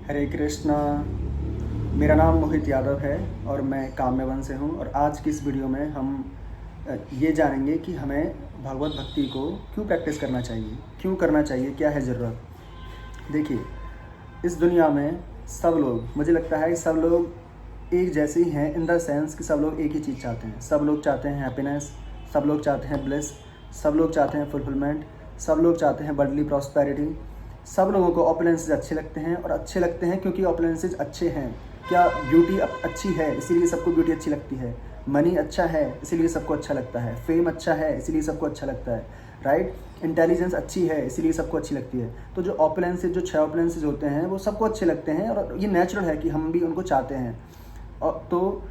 हरे कृष्णा। मेरा नाम मोहित यादव है और मैं काम्यवन से हूँ। और आज की इस वीडियो में हम ये जानेंगे कि हमें भगवत भक्ति को क्यों प्रैक्टिस करना चाहिए, क्यों करना चाहिए, क्या है ज़रूरत। देखिए, इस दुनिया में सब लोग, मुझे लगता है सब लोग एक जैसे ही हैं इन द सेंस कि सब लोग एक ही चीज़ चाहते हैं। सब लोग चाहते हैं हैप्पीनेस, सब लोग चाहते हैं ब्लिस, सब लोग चाहते हैं फुलफिलमेंट, सब लोग चाहते हैं वर्ल्डली प्रॉस्पेरिटी। सब लोगों को ऑपुलेंसेस अच्छे लगते हैं और अच्छे लगते हैं क्योंकि ऑपुलेंसेस अच्छे हैं। क्या ब्यूटी अच्छी है इसीलिए सबको ब्यूटी अच्छी लगती है। मनी अच्छा है इसीलिए सबको अच्छा लगता है। फेम अच्छा है इसीलिए सबको अच्छा लगता है, राइट। इंटेलिजेंस अच्छी है इसीलिए सबको अच्छी लगती है। तो जो ऑपुलेंसेस, जो 6 ऑपुलेंसेस होते हैं वो सबको अच्छे लगते हैं और ये नेचुरल है कि हम भी उनको चाहते हैं। और तो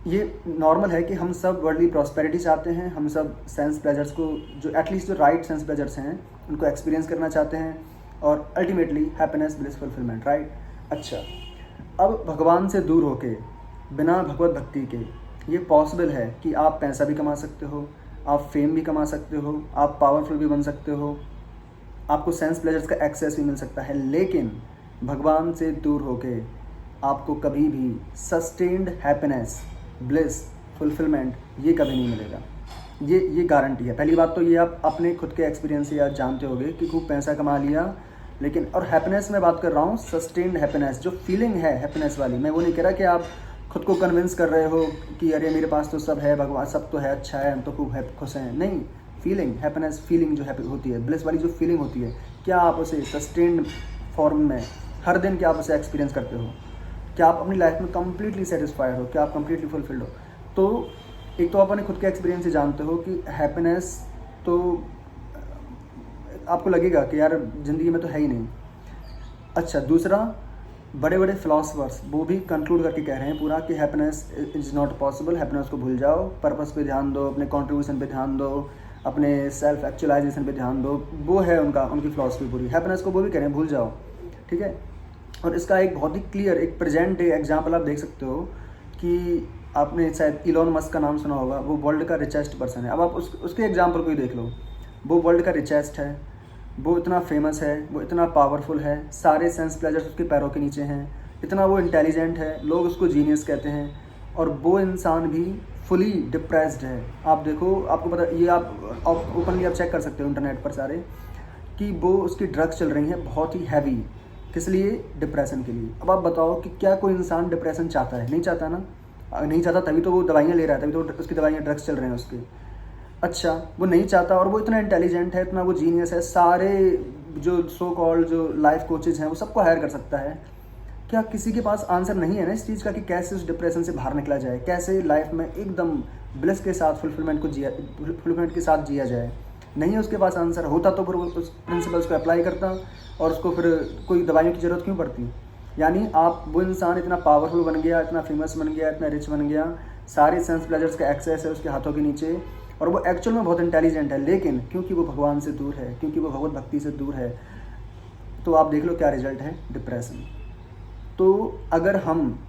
ये नॉर्मल है कि हम सब वर्ल्डली प्रॉस्पेरिटी चाहते हैं। हम सब सेंस प्लेजर्स को, जो एटलीस्ट जो राइट सेंस प्लेजर्स हैं, उनको एक्सपीरियंस करना चाहते हैं और ultimately happiness, bliss, fulfilment, right. अच्छा, अब भगवान से दूर होके, बिना भगवत भक्ति के, ये पॉसिबल है कि आप पैसा भी कमा सकते हो, आप फेम भी कमा सकते हो, आप पावरफुल भी बन सकते हो, आपको सेंस प्लेजर्स का एक्सेस भी मिल सकता है। लेकिन भगवान से दूर होके आपको कभी भी सस्टेन्ड हैप्पीनेस, ब्लिस, फुलफिलमेंट ये कभी नहीं मिलेगा। ये गारंटी है। पहली बात तो ये आप अपने खुद के एक्सपीरियंस से यार जानते होगे कि खूब पैसा कमा लिया, लेकिन और हैप्पीनेस में बात कर रहा हूँ, सस्टेन्ड हैप्पीनेस, जो फीलिंग है हैप्पीनेस वाली। मैं वो नहीं कह रहा कि आप खुद को कन्विंस कर रहे हो कि अरे मेरे पास तो सब है, भगवान सब तो है, अच्छा है, हम तो खूब खुश हैं। नहीं, फीलिंग, हैप्पीनेस फीलिंग जो होती है, ब्लिस वाली जो फीलिंग होती है, क्या आप उसे सस्टेन्ड फॉर्म में हर दिन क्या आप उसे एक्सपीरियंस करते हो? क्या आप अपनी लाइफ में कम्प्लीटली सेटिस्फाइड हो? क्या आप कम्प्लीटली फुलफिल्ड हो? तो एक तो आप अपने खुद के एक्सपीरियंस से जानते हो कि हैप्पीनेस तो आपको लगेगा कि यार ज़िंदगी में तो है ही नहीं। अच्छा, दूसरा, बड़े बड़े फिलोसफर्स वो भी कंक्लूड करके कह रहे हैं पूरा कि happiness is not possible. Happiness को भूल जाओ, पर्पस पे ध्यान दो, अपने कंट्रीब्यूशन पे ध्यान दो, अपने सेल्फ एक्चुअलाइजेशन पे ध्यान दो। वो है उनकी फिलॉसफी पूरी। हैप्पीनेस को वो भी कह रहे हैं भूल जाओ, ठीक है। और इसका एक बहुत ही क्लियर, एक प्रेजेंट डे एग्जाम्पल आप देख सकते हो कि आपने शायद इलॉन मस्क का नाम सुना होगा। वो वर्ल्ड का रिचेस्ट पर्सन है। अब आप उसके एग्जाम्पल को ही देख लो। वो वर्ल्ड का रिचेस्ट है, वो इतना फेमस है, वो इतना पावरफुल है, सारे सेंस प्लेजर्स उसके पैरों के नीचे हैं, इतना वो इंटेलिजेंट है, लोग उसको जीनियस कहते हैं। और वो इंसान भी फुली डिप्रेस्ड है। आप देखो, आपको पता, ये आप ओपनली आप चेक कर सकते हो इंटरनेट पर सारे, कि वो उसकी ड्रग्स चल रही हैं बहुत ही हैवी। किस लिए? डिप्रेशन के लिए। अब आप बताओ कि क्या कोई इंसान डिप्रेशन चाहता है? नहीं चाहता ना। नहीं चाहता तभी तो वो दवाइयाँ ले रहा है, तभी तो उसकी दवाइयाँ, ड्रग्स चल रहे हैं उसके। अच्छा, वो नहीं चाहता और वो इतना इंटेलिजेंट है, इतना वो जीनियस है, सारे जो सो कॉल्ड जो लाइफ कोचेज हैं वो सबको हायर कर सकता है। क्या किसी के पास आंसर नहीं है ना इस चीज़ का कि कैसे उस डिप्रेशन से बाहर निकला जाए, कैसे लाइफ में एकदम ब्लिस के साथ, फुलफिलमेंट के साथ जिया जाए? नहीं है उसके पास आंसर। होता तो फिर वो उस प्रिंसिपल्स को अप्लाई करता और उसको फिर कोई दवाइयों की ज़रूरत क्यों पड़ती? यानी आप, वो इंसान इतना पावरफुल बन गया, इतना फेमस बन गया, इतना रिच बन गया, सारे सेंस प्लेजर्स का एक्सेस है उसके हाथों के नीचे, और वो एक्चुअल में बहुत इंटेलिजेंट है, लेकिन क्योंकि वो भगवान से दूर है, क्योंकि वो भगवत भक्ति से दूर है, तो आप देख लो क्या रिजल्ट है, डिप्रेशन। तो अगर हम,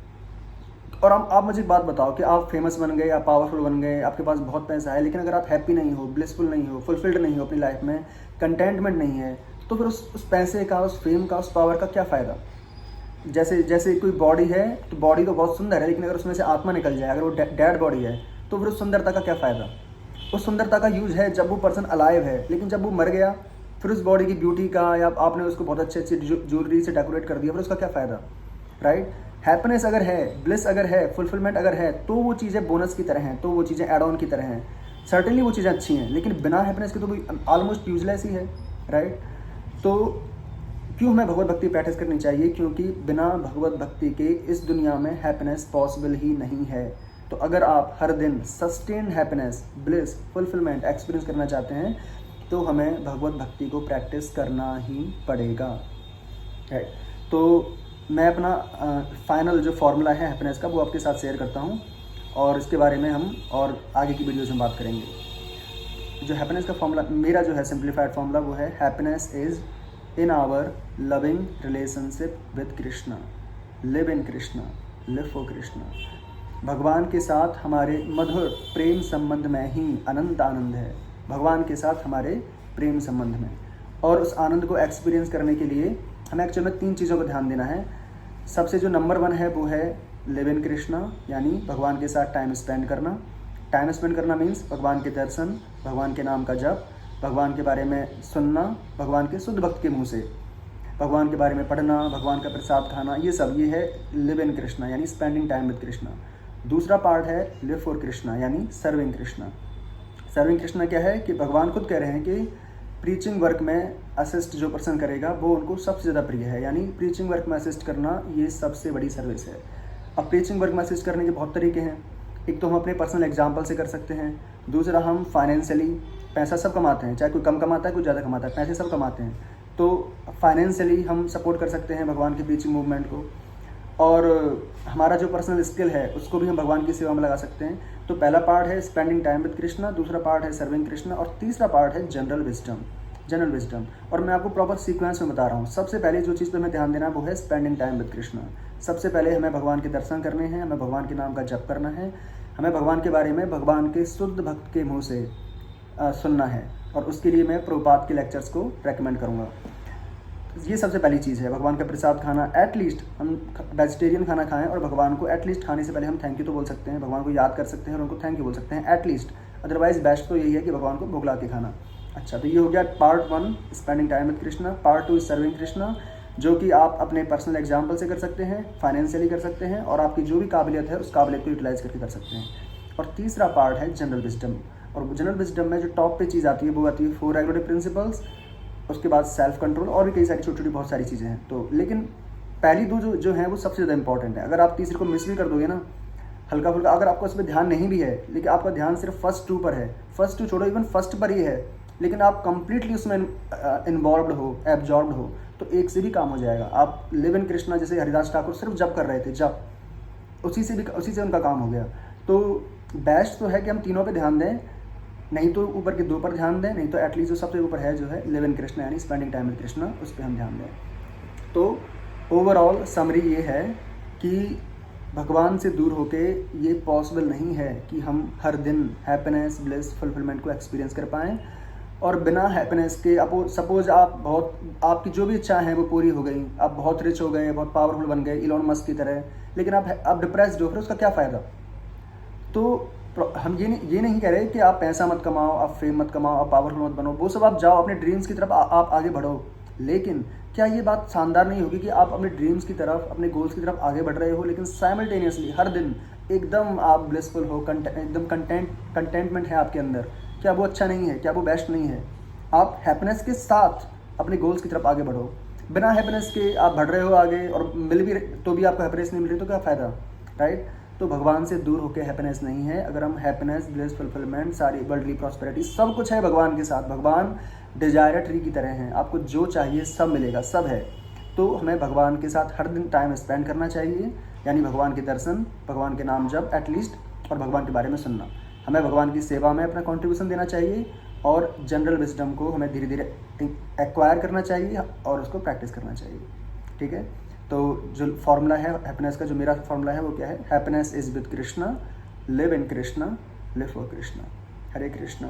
और आप मुझे एक बात बताओ कि आप फेमस बन गए, आप पावरफुल बन गए, आपके पास बहुत पैसा है, लेकिन अगर आप हैप्पी नहीं हो, ब्लिसफुल नहीं हो, फुलफिल्ड नहीं हो अपनी लाइफ में, कंटेंटमेंट नहीं है, तो फिर उस पैसे का, उस फेम का, उस पावर का क्या फ़ायदा? जैसे कोई बॉडी है, तो बॉडी तो बहुत सुंदर है, लेकिन अगर उसमें से आत्मा निकल जाए, अगर वो डेड बॉडी है, तो फिर उस सुंदरता का क्या फ़ायदा? उस सुंदरता का यूज़ है जब वो पर्सन अलाइव है, लेकिन जब वो मर गया, फिर उस बॉडी की ब्यूटी का, या आपने उसको बहुत अच्छे ज्वेलरी से डेकोरेट कर दिया, फिर उसका क्या फ़ायदा, राइट। हैप्पीनेस अगर है, ब्लिस अगर है, फुलफिलमेंट अगर है, तो वो चीज़ें बोनस की तरह हैं, तो वो चीज़ें एड ऑन की तरह हैं। सर्टेनली वो चीज़ें अच्छी हैं, लेकिन बिना हैप्पीनेस के तो वो ऑलमोस्ट यूजलेस ही है, राइट। तो क्यों हमें भगवत भक्ति प्रैक्टिस करनी चाहिए? क्योंकि बिना भगवत भक्ति के इस दुनिया में हैप्पीनेस पॉसिबल ही नहीं है। तो अगर आप हर दिन sustained happiness, bliss, fulfilment experience करना चाहते हैं, तो हमें भगवत भक्ति को प्रैक्टिस करना ही पड़ेगा, राइट। तो मैं अपना फाइनल जो फॉर्मूला है हैप्पीनेस का, वो आपके साथ शेयर करता हूँ, और इसके बारे में हम और आगे की वीडियोज़ में बात करेंगे। जो हैप्पीनेस का फॉर्मूला मेरा जो है, सिंप्लीफाइड फॉर्मूला, वो है happiness is in our loving relationship with Krishna, live in Krishna, live for Krishna. भगवान के साथ हमारे मधुर प्रेम संबंध में ही अनंत आनंद है। भगवान के साथ हमारे प्रेम संबंध में, और उस आनंद को एक्सपीरियंस करने के लिए हमें एक्चुअल में 3 चीज़ों पर ध्यान देना है। सबसे जो नंबर 1 है वो है लिव इन कृष्णा, यानी भगवान के साथ टाइम स्पेंड करना। टाइम स्पेंड करना मीन्स भगवान के दर्शन, भगवान के नाम का जप, भगवान के बारे में सुनना, भगवान के शुद्ध भक्त के मुंह से भगवान के बारे में पढ़ना, भगवान का प्रसाद खाना, ये सब ये है लिव इन कृष्णा यानी स्पेंडिंग टाइम विद कृष्णा। दूसरा पार्ट है लिव फॉर कृष्णा यानी सर्विंग कृष्णा। सर्विंग कृष्णा क्या है कि भगवान खुद कह रहे हैं कि प्रीचिंग वर्क में असिस्ट जो पर्सन करेगा वो उनको सबसे ज़्यादा प्रिय है, यानी प्रीचिंग वर्क में असिस्ट करना ये सबसे बड़ी सर्विस है। अब प्रीचिंग वर्क में असिस्ट करने के बहुत तरीके हैं। एक तो हम अपने पर्सनल एग्जाम्पल से कर सकते हैं, दूसरा हम फाइनेंशियली, पैसा सब कमाते हैं, चाहे कोई कम कमाता है कोई ज़्यादा कमाता है, पैसे सब कमाते हैं, तो फाइनेंशियली हम सपोर्ट कर सकते हैं भगवान की प्रीचिंग मूवमेंट को। और हमारा जो पर्सनल स्किल है उसको भी हम भगवान की सेवा में लगा सकते हैं। तो पहला पार्ट है स्पेंडिंग टाइम विद कृष्णा, दूसरा पार्ट है सर्विंग कृष्णा, और तीसरा पार्ट है जनरल विजडम। और मैं आपको प्रॉपर सीक्वेंस में बता रहा हूँ। सबसे पहले जो चीज़ पे हमें ध्यान देना है वो है स्पेंडिंग टाइम विद कृष्णा। सबसे पहले हमें भगवान के दर्शन करने हैं, हमें भगवान के नाम का जप करना है, हमें भगवान के बारे में भगवान के शुद्ध भक्त के मुँह से सुनना है, और उसके लिए मैं प्रभुपाद के लेक्चर्स को रेकमेंड करूँगा। ये सबसे पहली चीज़ है, भगवान का प्रसाद खाना। एटलीस्ट हम वेजिटेरियन खाना खाएं और भगवान को एटलीस्ट खाने से पहले हम थैंक यू तो बोल सकते हैं, भगवान को याद कर सकते हैं और उनको थैंक यू बोल सकते हैं एटलीस्ट। अदरवाइज बेस्ट तो यही है कि भगवान को भुगला के खाना। अच्छा, तो ये हो गया part 1 spending time with Krishna. Part 2 serving Krishna, जो कि आप अपने पर्सनल एग्जाम्पल से कर सकते हैं, फाइनेंशियली कर सकते हैं, और आपकी जो भी काबिलियत है उस काबिलियत को यूटिलाइज करके कर सकते हैं। और तीसरा पार्ट है जनरल विजडम, और जनरल विजडम में जो टॉप पे चीज़ आती है वो आती है 4 रेगुलेटरी प्रिंसिपल्स, उसके बाद सेल्फ कंट्रोल, और भी कई सारी छोटी छोटी बहुत सारी चीज़ें हैं। तो लेकिन पहली दो जो हैं वो सबसे ज़्यादा इंपॉर्टेंट है। अगर आप तीसरे को मिस भी कर दोगे ना हल्का फुल्का, अगर आपको उसमें ध्यान नहीं भी है, लेकिन आपका ध्यान सिर्फ फर्स्ट 2 पर है, फर्स्ट 2 छोड़ो, इवन फर्स्ट पर ही है, लेकिन आप कंप्लीटली उसमें इन्वॉल्व हो, एब्जॉर्ब्ड हो, तो एक से भी काम हो जाएगा। आप लिव इन कृष्णा, जैसे हरिदास ठाकुर सिर्फ जप कर रहे थे, जप, उसी से उनका काम हो गया। तो बेस्ट तो है कि हम तीनों पे ध्यान दें, नहीं तो ऊपर के 2 पर ध्यान दें, नहीं तो एटलीस्ट जो सबसे ऊपर है जो है लिव इन कृष्णा यानी स्पेंडिंग टाइम विद कृष्णा, उस पर हम ध्यान दें। तो ओवरऑल समरी ये है कि भगवान से दूर होके ये पॉसिबल नहीं है कि हम हर दिन हैप्पीनेस, ब्लिस, फुलफिलमेंट को एक्सपीरियंस कर पाएँ। और बिना हैप्पीनेस के सपोज आपकी जो भी इच्छा है वो पूरी हो गई, आप बहुत रिच हो गए, बहुत पावरफुल बन गए इलॉन मस्क की तरह, लेकिन आप डिप्रेस्ड हो, फिर उसका क्या फ़ायदा। तो हम ये नहीं कह रहे कि आप पैसा मत कमाओ, आप फेम मत कमाओ, आप पावरफुल मत बनो, वो सब आप जाओ, अपने ड्रीम्स की तरफ आप आगे बढ़ो। लेकिन क्या ये बात शानदार नहीं होगी कि आप अपने ड्रीम्स की तरफ, अपने गोल्स की तरफ आगे बढ़ रहे हो, लेकिन साइमल्टेनियसली हर दिन एकदम आप ब्लिसफुल हो, एकदम कंटेंटमेंट है आपके अंदर। क्या वो अच्छा नहीं है? क्या वो बेस्ट नहीं है? आप हैप्पीनेस के साथ अपने गोल्स की तरफ आगे बढ़ो। बिना हैप्पीनेस के आप बढ़ रहे हो आगे और मिल भी तो भी आपको हैप्पीनेस नहीं मिल रही, तो क्या फ़ायदा, राइट। तो भगवान से दूर होकर हैप्पीनेस नहीं है। अगर हम हैप्पीनेस, ब्लिस, फुलफिलमेंट, सारी वर्ल्डली प्रॉस्पेरिटी सब कुछ है भगवान के साथ। भगवान डिजायर ट्री की तरह हैं, आपको जो चाहिए सब मिलेगा, सब है। तो हमें भगवान के साथ हर दिन टाइम स्पेंड करना चाहिए, यानी भगवान के दर्शन, भगवान के नाम जप एटलीस्ट, और भगवान के बारे में सुनना। हमें भगवान की सेवा में अपना कंट्रीब्यूशन देना चाहिए, और जनरल विजडम को हमें धीरे धीरे एक्वायर करना चाहिए और उसको प्रैक्टिस करना चाहिए, ठीक है। तो जो फॉर्मूला है हैप्पीनेस का, जो मेरा फॉर्मूला है वो क्या है? Happiness is with Krishna, live in Krishna, live for Krishna. Hare Krishna.